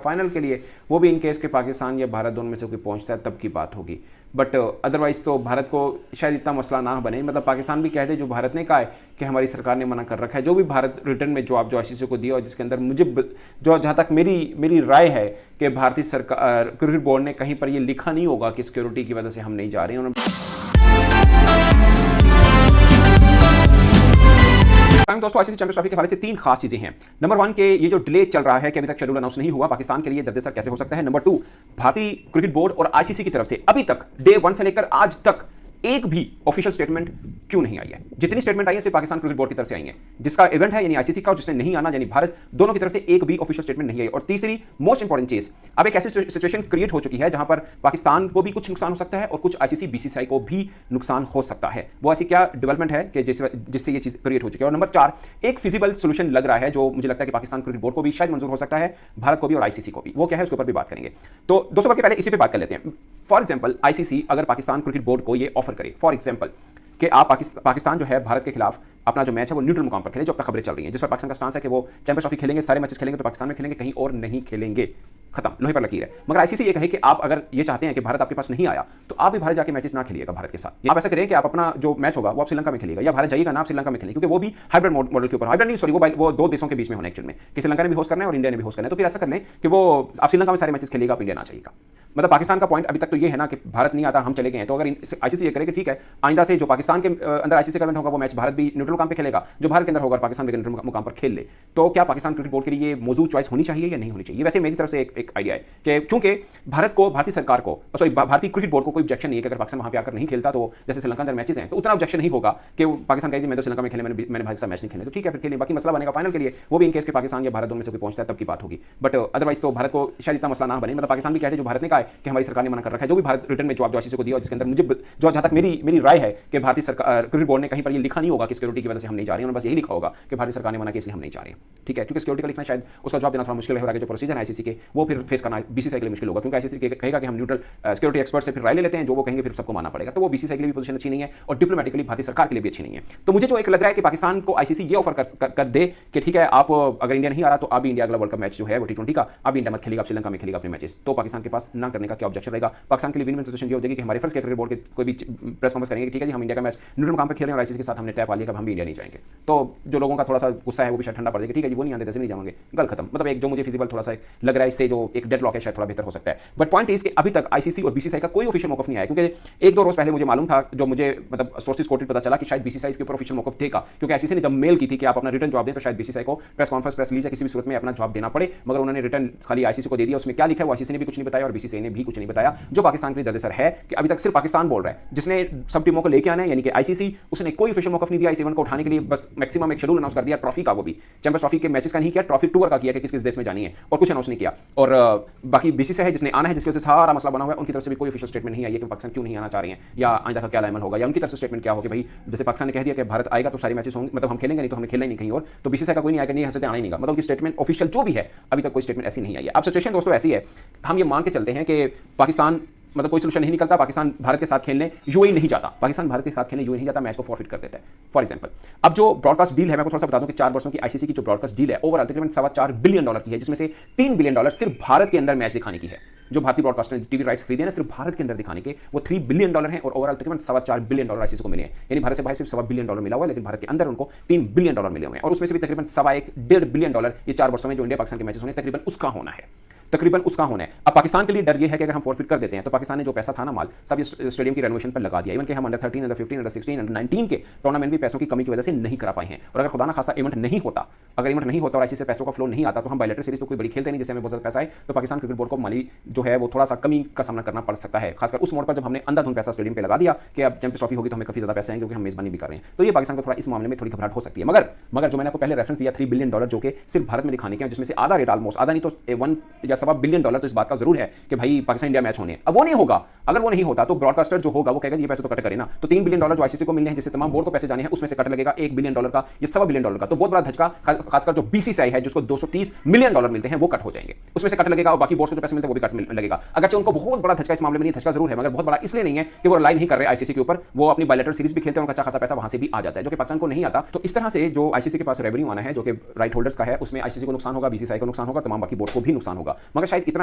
Final के लिए वो भी इन केस के पाकिस्तान या भारत दोनों में से कोई पहुंचता है तब की बात होगी। बट अदरवाइज तो भारत को शायद इतना मसला ना बने, मतलब पाकिस्तान भी कह दे जो भारत ने कहा है कि हमारी सरकार ने मना कर रखा है, जो भी भारत रिटर्न में जवाब जो आईसीसी को दिया और जिसके अंदर मुझे जो जहाँ तक मेरी राय है कि भारतीय सरकार क्रिकेट बोर्ड ने कहीं पर ये लिखा नहीं होगा कि सिक्योरिटी की वजह से हम नहीं जा रहे हैं। दोस्तों आईसीसी चैंपियंस ट्रॉफी के हवाले से तीन खास चीजें हैं। नंबर 1 के ये जो डिले चल रहा है कि अभी तक शेड्यूल अनाउंस नहीं हुआ, पाकिस्तान के लिए दर्द-ए-सर कैसे हो सकता है। नंबर 2 भारतीय क्रिकेट बोर्ड और आईसीसी की तरफ से अभी तक डे 1 से लेकर आज तक एक भी ऑफिशियल स्टेटमेंट क्यों नहीं आई है। जितनी स्टेटमेंट आई है सिर्फ पाकिस्तान क्रिकेट बोर्ड की तरफ से आई है, जिसका इवेंट है यानी आईसीसी का और जिसने नहीं आना यानी भारत, दोनों की तरफ से एक भी ऑफिशियल स्टेटमेंट नहीं आई। और तीसरी मोस्ट इंपॉर्टेंट चीज, अब एक ऐसी सिचुएशन क्रिएट हो चुकी है जहां पर पाकिस्तान को भी कुछ नुकसान हो सकता है और कुछ आईसीसी बीसीसीआई को भी नुकसान हो सकता है। वो ऐसी क्या डेवलपमेंट है कि जिससे ये चीज क्रिएट हो चुकी है। और नंबर 4 एक फिजिबल सोल्यूशन लग रहा है जो मुझे लगता है कि पाकिस्तान क्रिकेट बोर्ड को भी शायद मंजूर हो सकता है, भारत को भी और आईसीसी को भी। वो क्या है उसके ऊपर भी बात करेंगे। तो दोस्तों पहले इसी पे बात कर लेते हैं। फॉर एग्जांपल आईसीसी अगर पाकिस्तान क्रिकेट बोर्ड को ये ऑफर करे, फॉर एग्जांपल कि आप पाकिस्तान जो है भारत के खिलाफ अपना जो मैच है वो न्यूट्रल मुकाम पर खेले, जो अब तक खबरें चल रही हैं जिस पर पाकिस्तान का स्टांस है कि वो चैंपियंस ट्रॉफी खेलेंगे, सारे मैचेस खेलेंगे तो पाकिस्तान में खेलेंगे, कहीं और नहीं खेलेंगे, खत्म, लोहे पर लकीर है। मगर आईसीसी ये कहे कि आप अगर ये चाहते हैं कि भारत आपके पास नहीं आया तो आप भी भारत जाके मैचेस ना खेलिएगा भारत के साथ। आप ऐसा करें कि आप अपना जो मैच होगा वो आप श्रीलंका में खेलिएगा या भारत जाइएगा ना आप श्रीलंका में खेलेंगे, क्योंकि वो भी हाइब्रिड मॉडल के ऊपर, हाइब्रिड नहीं सॉरी वो दो देशों के बीच में होना एक्चुअल में कि श्रीलंका ने भी होस्ट करना है और इंडिया ने भी होस्ट करना है। तो फिर ऐसा कर लें कि वो आप श्रीलंका में सारे मैचेस खेलिएगा, आप इंडिया ना चाहिएगा। मतलब पाकिस्तान का पॉइंट अभी तक तो ये है ना कि भारत नहीं आता हम चले गए हैं। तो अगर आईसीसी ये करे कि ठीक है आइंदा से जो पाकिस्तान के अंदर आईसीसी का इवेंट होगा वो मैच भारत भी न्यूट्रल मुकाम पे खेलेगा, जो भारत के अंदर होगा पाकिस्तान भी न्यूट्रल मुकाम पर खेल ले, तो क्या पाकिस्तान क्रिकेट बोर्ड के लिए मौजूद चॉइस होनी चाहिए या नहीं होनी चाहिए। वैसे मेरी तरफ से एक आइडिया है कि क्योंकि भारत को, भारतीय सरकार को, सॉरी भारतीय क्रिकेट बोर्ड को कोई ऑब्जेक्शन नहीं है कि अगर पाकिस्तान वहां पे आकर नहीं खेलता तो जैसे श्रीलंका अंदर मैचेस हैं तो उतना ऑब्जेक्शन नहीं होगा कि पाकिस्तान कहे मैं तो श्रीलंका में खेले, मैंने भारत के साथ मैच नहीं खेले, तो ठीक है फिर खेलें, बाकी मसला बनेगा फाइनल के लिए वो भी इन केस के पाकिस्तान या भारत दोनों में से कोई पहुंचता है तब की बात होगी। बट अदरवाइज तो भारत को शायद इतना मसला ना बने, मतलब पाकिस्तान भी कहते हैं जो भारत ने कहा है कि हमारी सरकार ने मना कर रखा है, जो भी भारत रिटर्न में जवाब जो आईसीसी को दिया और जिसके अंदर मुझे जो जहां तक मेरी राय है कि भारतीय सरकार क्रिकेट बोर्ड ने कहीं पर ये लिखा नहीं होगा कि सिक्योरिटी की वजह से हम नहीं जा रहे हैं, बस यही लिखा होगा कि भारतीय सरकार ने मना किया इसलिए हम नहीं जा रहे हैं, ठीक है। क्योंकि सिक्योरिटी का लिखना शायद उसका जवाब देना थोड़ा मुश्किल है, जो प्रोसीजर है आईसीसी के वो फिर फेस करना बीसीसीआई के लिए मुश्किल होगा, क्योंकि आईसीसी कहेगा कि हम न्यूट्रल सिक्योरिटी एक्सपर्ट से फिर राय ले लेते हैं, जो वो कहेंगे फिर सबको मानना पड़ेगा, तो वो बीसीसीआई के लिए भी पोजीशन अच्छी नहीं है और डिप्लोमेटिकली भारतीय सरकार के लिए भी अच्छी नहीं है। तो मुझे जो एक लग रहा है कि पाकिस्तान को आईसीसी ये ऑफर कर दे कि ठीक है आप अगर इंडिया नहीं आ रहा तो आप भी इंडिया अगला वर्ल्ड कप मैच जो है वो T20 का आप इंडिया मत खेलेगा, श्रीलंका में खेलेगा अपने मैचेस, तो पाकिस्तान के पास ना करने का क्या ऑब्जेक्शन रहेगा। पाकिस्तान के लिए विन विन सिचुएशन ये हो जाएगी कि हमारे फर्स्ट क्रिकेट बोर्ड के कोई भी प्रेस कॉन्फ्रेंस करेंगे ठीक है जी हम इंडिया का मैच न्यूट्रल मुकाम पर खेल रहे हैं और आईसीसी के साथ हमने टैप आ लिया, हम भी इंडिया नहीं जाएंगे, तो जो लोगों का थोड़ा सा गुस्सा है वो भी शायद ठंडा पड़ जाएगा, ठीक है जी वो नहीं आते जैसे नहीं जाएंगे, गल खत्म। मतलब एक जो मुझे फिजिबल थोड़ा सा लग रहा है इससे जो एक डेडलॉक है शायद थोड़ा बेहतर हो सकता है। बट पॉइंट इज कि अभी तक आईसीसी और बीसीसीआई का कोई ऑफिशियल मौकफ नहीं आया, क्योंकि एक दो रोज पहले मुझे मालूम था, जो मुझे मतलब सोर्सेज कोटेड पता चला कि शायद बीसीसीआई इसके ऊपर ऑफिशियल मौकफ देगा, क्योंकि आईसीसी ने जब मेल की थी कि आप अपना रिटर्न जवाब दें तो शायद बीसीसीआई को प्रेस कॉन्फ्रेंस प्रेस रिलीज या किसी भी सूरत में अपना जवाब देना पड़े, मगर उन्होंने रिटर्न खाली आईसीसी को दे दिया। उसमें क्या लिखा है वो आईसीसी ने भी कुछ नहीं बताया और बीसीसीआई ने भी कुछ नहीं बताया, जो पाकिस्तान के लिए दर्द-ए-सर है कि अभी तक सिर्फ पाकिस्तान बोल रहा है, जिसने सब टीमों को लेके आना है यानी कि आईसीसी, उसने कोई ऑफिशियल मौकफ नहीं दिया इस इवेंट को उठाने के लिए, बस मैक्सिमम एक शेड्यूल अनाउंस कर दिया ट्रॉफी का, वो भी चैंपियंस ट्रॉफी के मैचेस का नहीं किया, ट्रॉफी टूर का किया कि किस किस देश में जानी है और कुछ अनाउंस नहीं किया। और बाकी बीसीसीआई है जिसने आना है, जिसकी वजह से सारा मसला बना हुआ है, उनकी तरफ से भी कोई ऑफिशियल स्टेटमेंट नहीं आई है कि पाकिस्तान क्यों नहीं आना चाह रहे हैं या आइंदा का क्या अमल होगा, या उनकी तरफ से स्टेटमेंट क्या हो कि भाई जैसे पाकिस्तान ने कह दिया कि भारत आएगा तो सारे मैचेस होंगे, मतलब हम खेलेंगे नहीं तो हमें खेलना ही नहीं कहीं और, तो बीसीसीआई का कोई नहीं आएगा, नहीं हंसते आना ही नहीं, मतलब उनकी स्टेटमेंट ऑफिशियल जो भी है अभी तक कोई स्टेटमेंट ऐसी नहीं आई है। अब सिचुएशन दोस्तों ऐसी है, हम ये मान के चलते हैं कि पाकिस्तान मतलब कोई सोल्यूशन नहीं निकलता, पाकिस्तान भारत के साथ खेलने यूएई नहीं जाता, पाकिस्तान भारत के साथ खेलने यूएई नहीं जाता, मैच को फॉरफिट कर देता है। फॉर एग्जांपल अब जो ब्रॉडकास्ट डील है मैं आपको थोड़ा सा बता दूं कि 4 वर्षों की आईसीसी की जो ब्रॉडकास्ट डील है ओवरऑल तकरीबन $4.25 बिलियन की है, जिसमें से $3 बिलियन सिर्फ भारत के अंदर मैच दिखाने की है। जो भारतीय ब्रॉडकास्टर ने टीवी राइट्स खरीदे हैं सिर्फ भारत के अंदर दिखाने के, वो $3 बिलियन हैं और ओवरऑल तकरीबन $4.25 बिलियन आईसीसी को मिले हैं, यानी भारत से बाहर सिर्फ $1.25 बिलियन मिला हुआ है, लेकिन भारत के अंदर उनको $3 बिलियन मिले हुए हैं, और उसमें से भी तकरीबन $1.25 बिलियन ये 4 वर्षों में जो इंडिया पाकिस्तान के मैचेस होने तकरीबन उसका होना है, तकरीबन उसका होना है। अब पाकिस्तान के लिए डर ये है कि अगर हम फॉरफिट कर देते हैं तो पाकिस्तान ने जो पैसा था ना माल सब ये स्टेडियम की रेनोवेशन पर लगा दिया, इवन कि हम अंडर 13, अंडर 15, अंडर 16, अंडर 19 के टूर्नामेंट भी पैसों की कमी की वजह से नहीं करा पाए हैं। और अगर खुदा ना खासा इवेंट नहीं होता, अगर इवेंट नहीं होता और आईसीसी से पैसों का फ्लो नहीं आता तो हम बायलैटरल सीरीज तो कोई बड़ी खेलते नहीं, जैसे हमें बहुत ज़्यादा पैसा है तो पाकिस्तान क्रिकेट बोर्ड को माली जो है वो थोड़ा सा कमी का सामना करना पड़ सकता है, खासकर उस मोड़ पर जब हमने अंधाधुंध पैसा स्टेडियम पे लगा दिया कि अब चैंपियंस ट्रॉफी होगी तो हमें काफी ज्यादा पैसे आएंगे क्योंकि हम मेजबानी भी कर रहे हैं, तो ये पाकिस्तान को थोड़ा इस मामले में थोड़ी घबराहट हो सकती है। मगर जो मैंने आपको पहले रेफरेंस दिया $3 बिलियन जो कि सिर्फ भारत में दिखाने के हैं, जिसमें से आधा रेट ऑलमोस्ट आधा नहीं तो $1 या $1.25 बिलियन तो इस बात का जरूर है कि भाई पाकिस्तान इंडिया मैच होने हैं। अब वो नहीं होगा, अगर वो नहीं होता तो ब्रॉडकास्टर जो होगा वो कहेगा ये पैसे तो कट करे ना, तो $3 बिलियन जो आईसीसी को मिलने हैं जिससे तमाम बोर्ड को पैसे जाने हैं उसमें से कट लगेगा $1 बिलियन का, ये $1.25 बिलियन का, तो बहुत बड़ा धचका खासकर जो बीसीसीआई है जिसको $230 मिलियन मिलते हैं वो कट हो जाएंगे, उसमें से कट लगेगा और बाकी बोर्ड को जो पैसे मिलते हैं वो भी कट लगेगा। अगर उनको बहुत बड़ा धचका इस मामले में नहीं, धचका जरूर है मगर बहुत बड़ा इसलिए नहीं है कि वो रिलाई नहीं कर रहे आईसीसी के ऊपर, वो अपनी बायलैटरल सीरीज भी खेलते हैं, उनका अच्छा खासा पैसा वहां से भी आ जाता है जो कि पाकिस्तान को नहीं आता। तो इस तरह से जो आईसीसी के पास रेवेन्यू आना है जो कि राइट होल्डर्स का है उसमें आईसीसी को नुकसान होगा, बीसीसीआई को नुकसान होगा, तमाम बाकी बोर्ड को भी नुकसान होगा। मगर शायद इतना